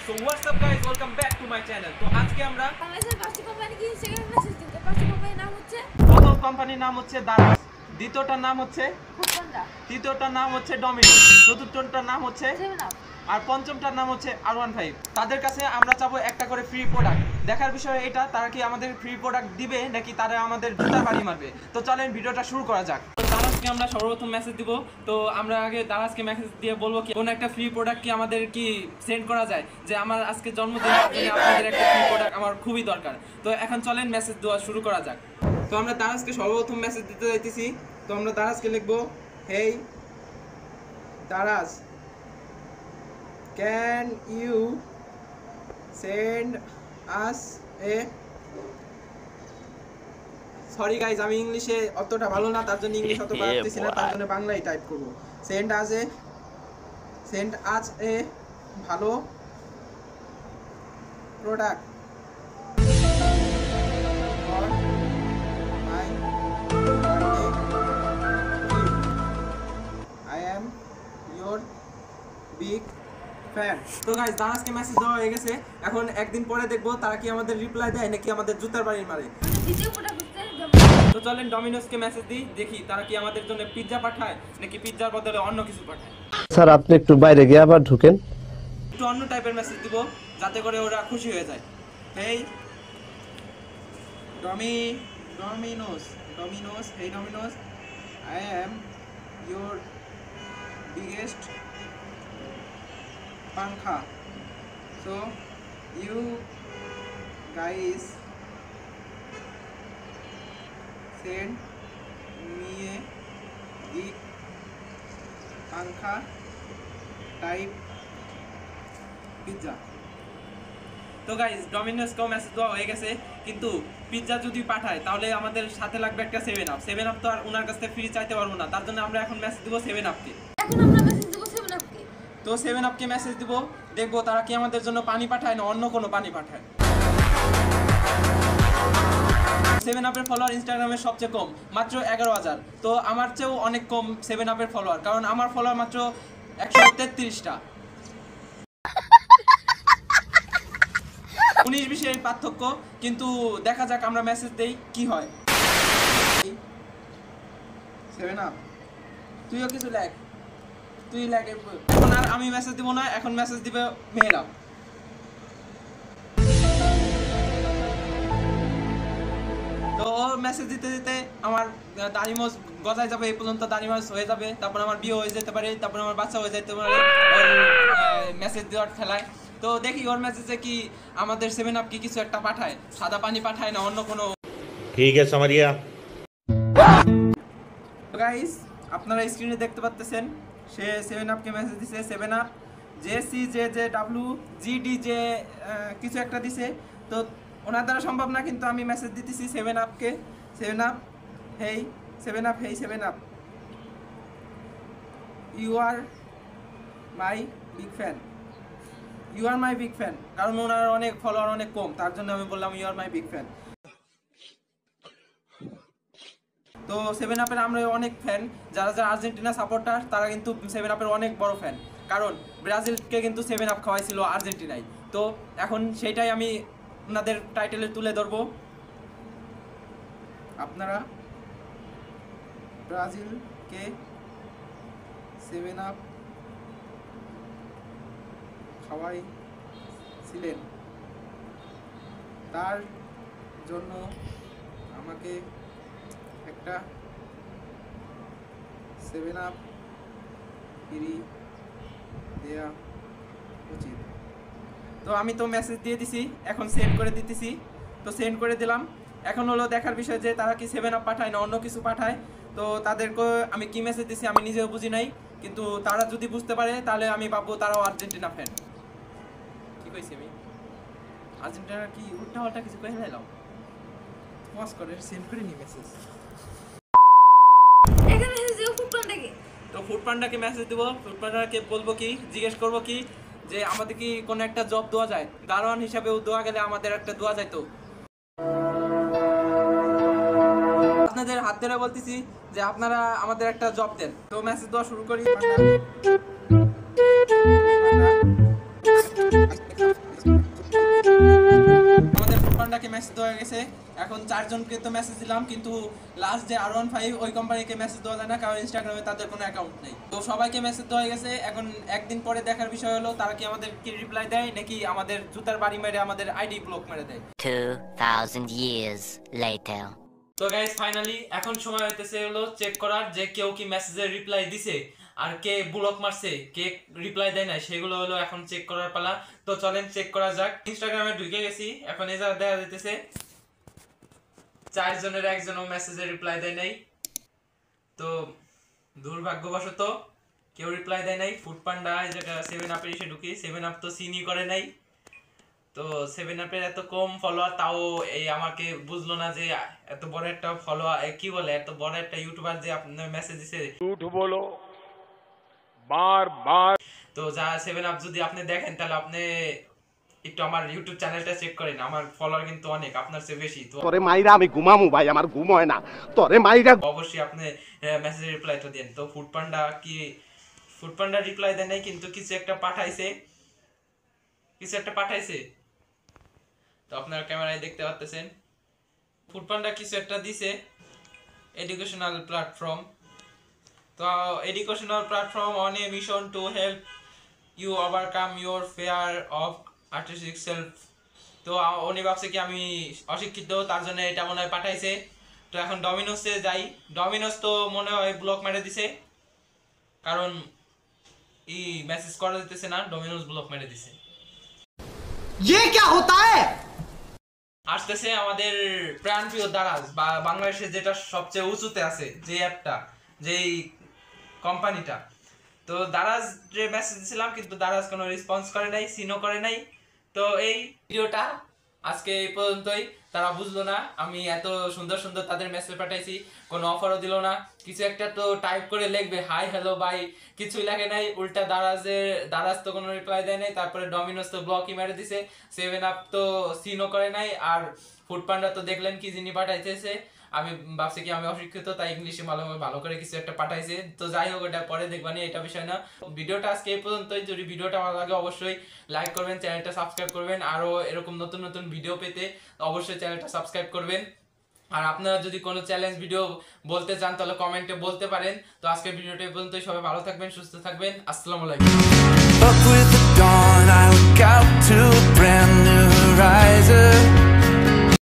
So what's up guys, welcome back to my channel. তো আজকে আমরা বাংলাদেশের পাঁচটি কোম্পানি কি সেকেন্ড মেসেজ দিতে পাঁচটি কোম্পানির নাম হচ্ছে প্রথম কোম্পানির নাম হচ্ছে দারাজ, দ্বিতীয়টার নাম হচ্ছে ফুডপান্ডা, তৃতীয়টার নাম হচ্ছে ডমিনোস, চতুর্থটার নাম হচ্ছে সেভেন আপ আর পঞ্চমটার নাম হচ্ছে R15। তাদের কাছে আমরা চাবো একটা করে ফ্রি প্রোডাক্ট। দেখার বিষয় এটা, তারা কি আমাদের ফ্রি প্রোডাক্ট দিবে নাকি তারা আমাদের জুতার বাড়ি মারবে। তো চলেন ভিডিওটা শুরু করা যাক। দারাজকে আমরা সর্বপ্রথম মেসেজ দিব। তো আমরা আগে দারাজকে মেসেজ দিয়ে বলবো কি কোন একটা ফ্রি প্রোডাক্ট কি আমাদের কি সেন্ড করা যায়, যে আমার আজকে জন্মদিন, আপনাদের একটা ফ্রি প্রোডাক্ট আমার খুবই দরকার। তো এখন চলেন মেসেজ দেওয়া শুরু করা যাক। তো আমরা দারাজকে সর্বপ্রথম মেসেজ দিতে যাইতেছি। তো আমরা দারাজকে লিখবো, হেই Daraz, can you send us a sorry guys আমি ইংলিশে অতটা ভালো না, তার জন্য ইংলিশ অত পারতেছি না, তার জন্য বাংলায় টাইপ করব। send us a ভালো product for my birthday gift. I am your big fan. তো গাইস দারাজকে মেসেজ দেওয়া হয়ে গেছে। এখন একদিন পরে দেখবো তারা কি আমাদের রিপ্লাই দেয় নাকি আমাদের জুতার বাড়ি মারে। দ্বিতীয় প্রোডাক্ট হচ্ছে তো চলেন ডমিনোসকে মেসেজ দিই, দেখি তারা কি আমাদের জন্য পিৎজা পাঠায় নাকি পিৎজার বদলে অন্য কিছু পাঠায়। স্যার আপনি একটু বাইরে গিয়ে আবার ঢুকেন। একটু অন্য টাইপের মেসেজ দিব যাতে করে ওরা খুশি হয়ে যায়। Hey Domino's, hey Domino's, I am your biggest পাংখা, so you guys send me a big pankha type pizza. তো গাইস ডমিনোসকেও মেসেজ দেওয়া হয়ে গেছে, কিন্তু পিৎজা যদি পাঠায় তাহলে আমাদের সাথে লাগবে একটা 7 আপ তো আর ওনার কাছ থেকে ফ্রি চাইতে পারবো না, তার জন্য আমরা এখন মেসেজ দিব 7 আপকে। এখন আমরা মেসেজ দেব সেভেন আপকে। তো 7 আপকে মেসেজ দিব, দেখবো তারা কি আমাদের জন্য পানি পাঠায় না অন্য কোনো পানি পাঠায়। 7 আপের ফলোয়ার ইনস্টাগ্রামে সবচেয়ে কম, মাত্র 11,000। তো আমার চেয়েও অনেক কম 7 আপের ফলোয়ার, কারণ আমার ফলোয়ার মাত্র 133টা। 19-20 পার্থক্য, কিন্তু দেখা যাক আমরা মেসেজ দেই কি হয়। 7 আপ তুইও কিছু লেখ, তুই লাগে। এখন আর আমি মেসেজ দিব না, এখন মেসেজ দিবে মেহেরা। তো ও মেসেজ দিতে দিতে আমার দাড়ি মোজ গজায় যাবে, এই পর্যন্ত দাড়ি মোজ হয়ে যাবে, তারপর আমার বিয়ে হয়ে যেতে পারে, তারপর আমার বাচ্চা হয়ে যেতে পারে ওর মেসেজ দেওয়ার ঠেলায়। তো দেখি ওর মেসেজে কি আমাদের 7 আপ কি কিছু একটা পাঠায়, সাদা পানি পাঠায় না অন্য কোনো। ঠিক আছে समझिया। গাইস আপনারা স্ক্রিনে দেখতে পাচ্ছেন সে 7 আপকে মেসেজ দিছে। 7 আপ JCJJWGDJ কিছু একটা দিছে। তো ওনার দ্বারা সম্ভব না, কিন্তু আমি মেসেজ দিতেছি 7 আপকে। 7 up, hey 7 up, hey 7 up, you are my big fan, you are my big fan. কারণ ওনার অনেক ফলোয়ার অনেক কম, তার জন্য আমি বললাম you are my big fan. তো 7 আপের আমরা অনেক ফ্যান, যারা যারা আর্জেন্টিনা সাপোর্টার তারা কিন্তু 7 আপের অনেক বড় ফ্যান, কারণ ব্রাজিলকে কিন্তু 7 আপ খাওয়াইছিল আর্জেন্টিনায়। তো এখন সেইটাই আমি ওনাদের টাইটেলে তুলে ধরবো। আপনারা ব্রাজিলকে 7 আপ খাওয়াইছিলেন, তার জন্য আমাকে একটা 7 আপ ফ্রি দেয়া উচিত। তো আমি তো মেসেজ দিয়ে দিছি, এখন সেন্ড করে দিতেছি। তো সেন্ড করে দিলাম। এখন হলো দেখার বিষয় যে তারা কি 7 আপ পাঠায় না অন্য কিছু পাঠায়। তো তাদেরকে আমি কি মেসেজ দিছি আমি নিজেও বুঝি নাই, কিন্তু তারা যদি বুঝতে পারে তাহলে আমি ভাববো তারাও আর্জেন্টিনা ফ্যান। কি কইছি আমি? আর্জেন্টিনার কি উল্টা পাল্টা কিছু কয়ে দিলাম? পজ করে সেন্ড করে নি মেসেজ। এখানে মেসেজ দেব ফুডপান্ডাকে। তো ফুডপান্ডাকে মেসেজ দেব, ফুডপান্ডাকে বলবো কি, জিজ্ঞেস করবো কি যে আমাদের কি কোনো একটা জব দেওয়া যায়, দারোয়ান হিসাবেও দেওয়া গেলে আমাদের একটা দেওয়া যায়। তো আপনাদের হাত ধরে বলতেছি যে আপনারা আমাদের একটা জব দেন। তো মেসেজ দেওয়া শুরু করি। দেওয়া গেছে। এখন 4 জনকে তো মেসেজ দিলাম, কিন্তু লাস্ট যে R15 ওই কোম্পানিকে মেসেজ দেওয়া যায় না, কারণ ইনস্টাগ্রামে তাদের কোনো অ্যাকাউন্ট নেই। তো সবাইকে মেসেজ দেওয়া গেছে। এখন একদিন পরে দেখার বিষয় হলো তারা কি আমাদেরকে রিপ্লাই দেয় নাকি আমাদের জুতার বাড়ি মেরে আমাদের আইডি ব্লক মেরে দেয়। 2000 years later. তো গাইস ফাইনালি এখন সময় হইতেছে হলো চেক করার যে কেউ কি মেসেজের রিপ্লাই দিছে আর কে ব্লক মারছে, কে রিপ্লাই দেয় না, সেগুলো হলো এখন চেক করার পালা। তো চলেন চেক করা যাক। ইনস্টাগ্রামে ঢুকে গেছি, এখন এই যা দেখা যাইতেছে 4 জনের একজনও মেসেজের রিপ্লাই দেয় নাই। তো দুর্ভাগ্যবশত কেউ রিপ্লাই দেয় নাই। ফুড পান্ডা এই জায়গা 7 আপে এসে ঢুকি, 7 আপ তো সিনই করে নাই। তো 7 আপের এত কম ফলোয়ার, তাও এই আমাকে বুঝলো না যে এত বড় একটা ফলোয়ার কি বলে এত বড় একটা ইউটিউবার যে আপনার মেসেজ দিছে। झूठ बोलो बार बार। তো যা 7 আপ যদি আপনি দেখেন তাহলে আপনি একটু আমার ইউটিউব চ্যানেলটা চেক করেন, আমার ফলোয়ার কিন্তু অনেক আপনার চেয়ে বেশি। তো তোরে মাইরা আমি ঘুমামু ভাই, আমার ঘুম হয় না। তোরে মাইরা অবশ্যই আপনি মেসেজের রিপ্লাইটা দেন। তো ফুড পান্ডা রিপ্লাই দেয় নাই, কিন্তু কিছু একটা পাঠাইছে। তো আপনারা ক্যামেরায় দেখতে পাচ্ছেন ফুড পান্ডা কিছু একটা দিছে, এডুকেশনাল প্ল্যাটফর্ম। তো educational platform on a mission to help you overcome your fear of artistic self. তো উনি ভাবছে কি আমি অশিক্ষিত, তার জন্য এটা মনে হয় পাঠাইছে। তো এখন ডমিনোসে যাই। ডমিনোস তো মনে হয় ব্লক মেরে দিছে, কারণ ই মেসেজ করা দিতেছে না, ডমিনোস ব্লক মেরে দিছে। ये क्या होता है? আসতেছে আমাদের প্রাণপ্রিয় দারাজ, বা বাংলাদেশে যেটা সবচেয়ে উঁচুতে আছে যে অ্যাপটা, যেই কোম্পানিটা। তো দারাজ যে মেসেজ দিয়েছিলাম, কিন্তু দারাজ কোনো রেসপন্স করে নাই, সিনও করে নাই। তো এই ভিডিওটা আজকে এই পর্যন্তই। তারা বুঝলো না আমি এত সুন্দর সুন্দর তাদের মেসেজ পাঠাইছি, কোনো অফারও দিল না। কিছু একটা তো টাইপ করে লিখবে হাই হ্যালো বাই, কিছুই লাগে নাই। উল্টা দারাজ তো কোনো রিপ্লাই দেয় নাই। তারপরে ডমিনোস তো ব্লকই মেরে দিছে, 7 আপ তো সিনও করে নাই। আর ফুড পান্ডা তো দেখলেন কি জিনিস পাঠাইতেছে। আমি ভাবছি কি আমি অশিক্ষিত, তাই ইংলিশে ভালো করে কিছু একটা পাঠাইছে। তো যাই হোক, এটা পরে দেখবানি, এটা বিষয় না। ভিডিওটা আজকে এই পর্যন্তই। যদি ভিডিওটা ভালো লাগে অবশ্যই লাইক করবেন, চ্যানেলটা সাবস্ক্রাইব করবেন। আরো এরকম নতুন নতুন ভিডিও পেতে অবশ্যই চ্যানেলটা সাবস্ক্রাইব করবেন। আর আপনারা যদি কোনো চ্যালেঞ্জ ভিডিও বলতে চান তাহলে কমেন্টে বলতে পারেন। তো আজকের ভিডিওটা এই পর্যন্তই। সবাই ভালো থাকবেন, সুস্থ থাকবেন। আসসালামু আলাইকুম। Up with the dawn, I look out to a brand new horizon.